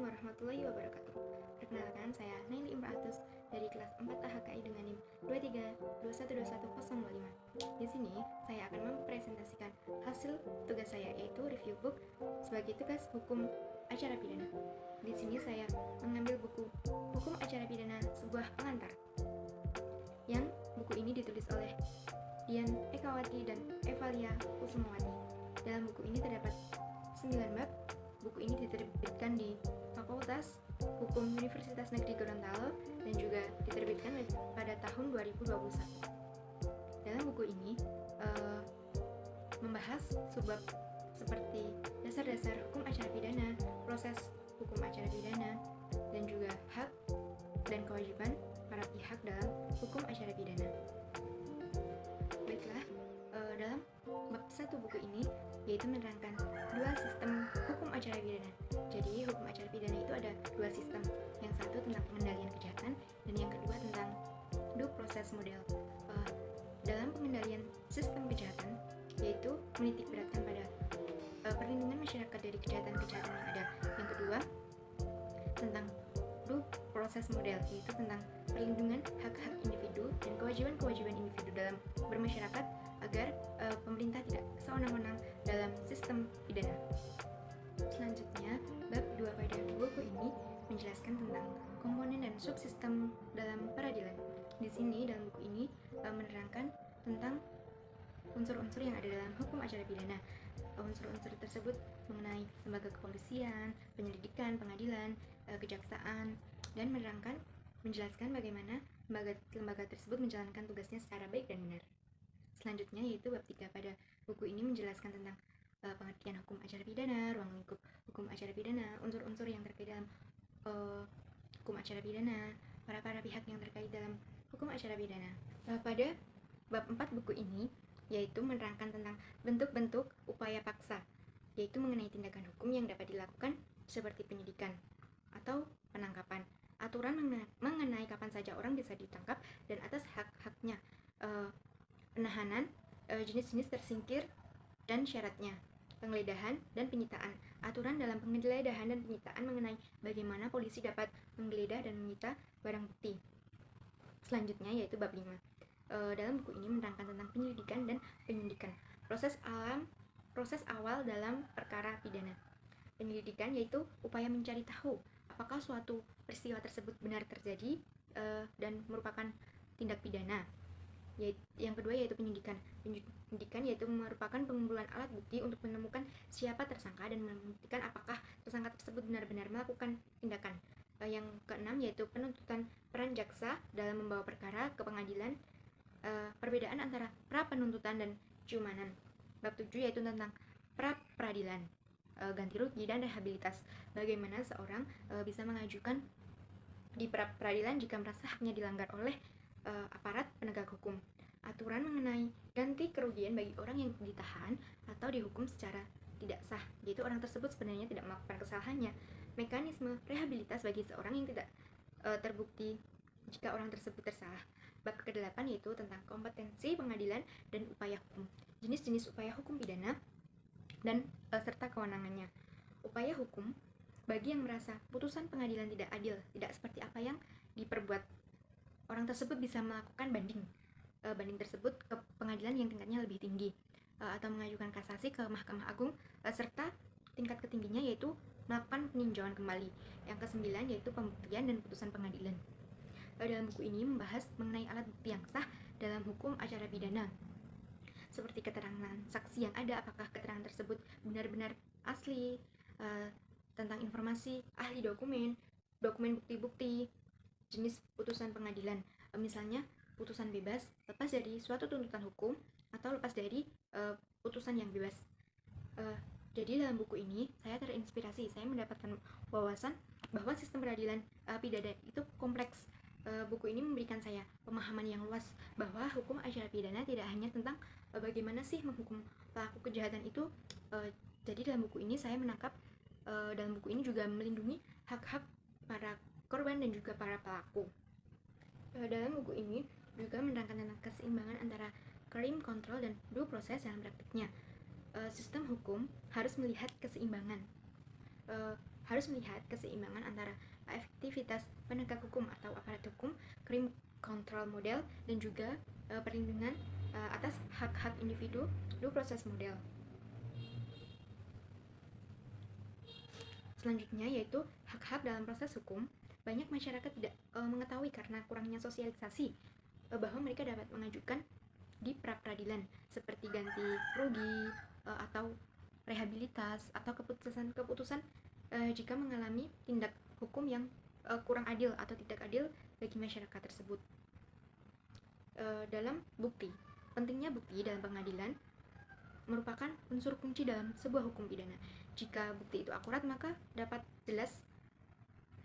warahmatullahi wabarakatuh. Perkenalkan, saya Naili Imraatus dari kelas 4 AHKI dengan NIM 23212105. Di sini, saya akan mempresentasikan hasil tugas saya, yaitu review book sebagai tugas hukum acara pidana. Di sini saya mengambil buku Hukum Acara Pidana, sebuah pengantar. Yang buku ini ditulis oleh Dian Ekawati dan Evalia Kusumawati. Dalam buku ini terdapat 9 bab. Buku ini diterbitkan di Fakultas Hukum Universitas Negeri Gorontalo dan juga diterbitkan pada tahun 2021. Dalam buku ini membahas subbab seperti dasar-dasar hukum acara pidana, proses hukum acara pidana, dan juga hak dan kewajiban para pihak dalam hukum acara pidana. Baiklah, dalam bab 1 buku ini yaitu menerangkan dua sistem hukum acara pidana. Jadi hukum acara pidana itu ada dua sistem. Yang satu tentang pengendalian kejahatan dan yang kedua tentang due process model. Dalam pengendalian sistem kejahatan yaitu menitik beratkan pada perlindungan masyarakat dari kejahatan-kejahatan yang ada. Yang kedua tentang due process model, yaitu tentang perlindungan hak-hak individu dan kewajiban-kewajiban individu dalam bermasyarakat agar pemerintah tidak sewenang-wenang dalam sistem pidana. Selanjutnya, bab 2 pada buku ini menjelaskan tentang komponen dan subsistem dalam peradilan. Di sini dalam buku ini menerangkan tentang unsur-unsur yang ada dalam hukum acara pidana. Unsur-unsur tersebut mengenai lembaga kepolisian, penyelidikan, pengadilan, kejaksaan, dan menjelaskan bagaimana lembaga tersebut menjalankan tugasnya secara baik dan benar. Selanjutnya yaitu bab 3 pada buku ini menjelaskan tentang pengertian hukum acara pidana, ruang lingkup hukum acara pidana, unsur-unsur yang terkait dalam hukum acara pidana, para pihak yang terkait dalam hukum acara pidana. Pada bab 4 buku ini yaitu menerangkan tentang bentuk-bentuk upaya paksa, yaitu mengenai tindakan hukum yang dapat dilakukan seperti penyidikan atau penangkapan, aturan mengenai kapan saja orang bisa ditangkap dan atas hak-haknya, penahanan, jenis-jenis tersingkir dan syaratnya, penggeledahan dan penyitaan, aturan dalam penggeledahan dan penyitaan mengenai bagaimana polisi dapat menggeledah dan menyita barang bukti. Selanjutnya yaitu bab 5. Dalam buku ini menerangkan tentang penyelidikan dan penyidikan, proses awal dalam perkara pidana. Penyelidikan yaitu upaya mencari tahu apakah suatu peristiwa tersebut benar terjadi dan merupakan tindak pidana. Yang kedua yaitu penyidikan. Penyidikan yaitu merupakan pengumpulan alat bukti untuk menemukan siapa tersangka dan membuktikan apakah tersangka tersebut benar-benar melakukan tindakan. Yang keenam yaitu penuntutan, peran jaksa dalam membawa perkara ke pengadilan, perbedaan antara pra penuntutan dan ciumanan. Bab 7 yaitu tentang pra peradilan, ganti rugi dan rehabilitas. Bagaimana seorang bisa mengajukan di pra peradilan jika merasa haknya dilanggar oleh aparat penegak hukum. Aturan mengenai ganti kerugian bagi orang yang ditahan atau dihukum secara tidak sah, yaitu orang tersebut sebenarnya tidak melakukan kesalahannya. Mekanisme rehabilitas bagi seorang yang tidak terbukti jika orang tersebut bersalah. Bab ke-8 yaitu tentang kompetensi pengadilan dan upaya hukum, jenis-jenis upaya hukum pidana dan serta kewenangannya. Upaya hukum bagi yang merasa putusan pengadilan tidak adil, tidak seperti apa yang diperbuat, orang tersebut bisa melakukan banding tersebut ke pengadilan yang tingkatnya lebih tinggi, atau mengajukan kasasi ke Mahkamah Agung, serta tingkat ketingginya yaitu melakukan peninjauan kembali. Yang ke-9 yaitu pembuktian dan putusan pengadilan. Dalam buku ini membahas mengenai alat bukti yang sah dalam hukum acara pidana, seperti keterangan saksi yang ada, apakah keterangan tersebut benar-benar asli, tentang informasi ahli dokumen bukti-bukti, jenis putusan pengadilan, misalnya putusan bebas lepas dari suatu tuntutan hukum atau lepas dari putusan yang bebas. Jadi dalam buku ini saya terinspirasi, saya mendapatkan wawasan bahwa sistem peradilan pidana itu kompleks. Buku ini memberikan saya pemahaman yang luas bahwa hukum acara pidana tidak hanya tentang bagaimana sih menghukum pelaku kejahatan itu. Jadi dalam buku ini saya menangkap dalam buku ini juga melindungi hak-hak para korban dan juga para pelaku. Dalam buku ini juga menerangkan tentang keseimbangan antara crime control dan due process dalam praktiknya. Sistem hukum harus melihat keseimbangan harus melihat keseimbangan antara efektivitas penegak hukum atau aparat hukum, crime control model, dan juga perlindungan atas hak-hak individu, due process model. Selanjutnya yaitu hak-hak dalam proses hukum. Banyak masyarakat tidak mengetahui karena kurangnya sosialisasi bahwa mereka dapat mengajukan di pra-peradilan seperti ganti rugi atau rehabilitas atau keputusan jika mengalami tindak hukum yang kurang adil atau tidak adil bagi masyarakat tersebut. Dalam bukti, pentingnya bukti dalam pengadilan merupakan unsur kunci dalam sebuah hukum pidana. Jika bukti itu akurat, maka dapat jelas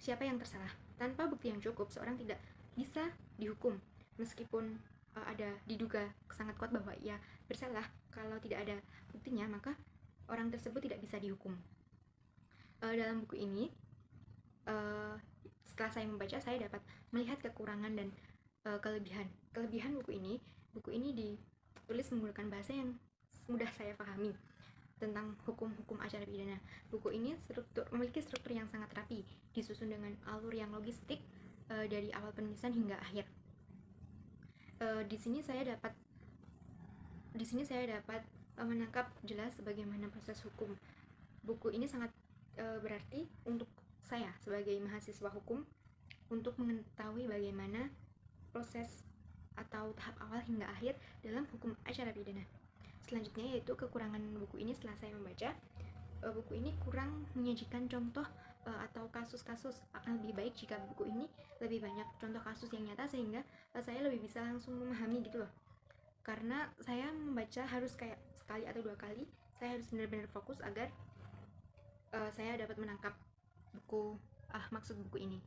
siapa yang tersalah. Tanpa bukti yang cukup, seorang tidak bisa dihukum meskipun ada diduga sangat kuat bahwa ia bersalah. Kalau tidak ada buktinya, maka orang tersebut tidak bisa dihukum. Dalam buku ini, setelah saya membaca, saya dapat melihat kekurangan dan kelebihan buku ini ditulis menggunakan bahasa yang mudah saya pahami tentang hukum-hukum acara pidana. Buku ini memiliki struktur yang sangat rapi, disusun dengan alur yang logistik dari awal penulisan hingga akhir. Di sini saya dapat menangkap jelas bagaimana proses hukum. Buku ini sangat berarti untuk saya sebagai mahasiswa hukum untuk mengetahui bagaimana proses atau tahap awal hingga akhir dalam hukum acara pidana. Selanjutnya yaitu kekurangan buku ini. Setelah saya membaca, buku ini kurang menyajikan contoh atau kasus-kasus. Akan lebih baik jika buku ini lebih banyak contoh kasus yang nyata sehingga saya lebih bisa langsung memahami gitu loh. Karena saya membaca harus kayak sekali atau dua kali, saya harus benar-benar fokus agar saya dapat menangkap maksud buku ini.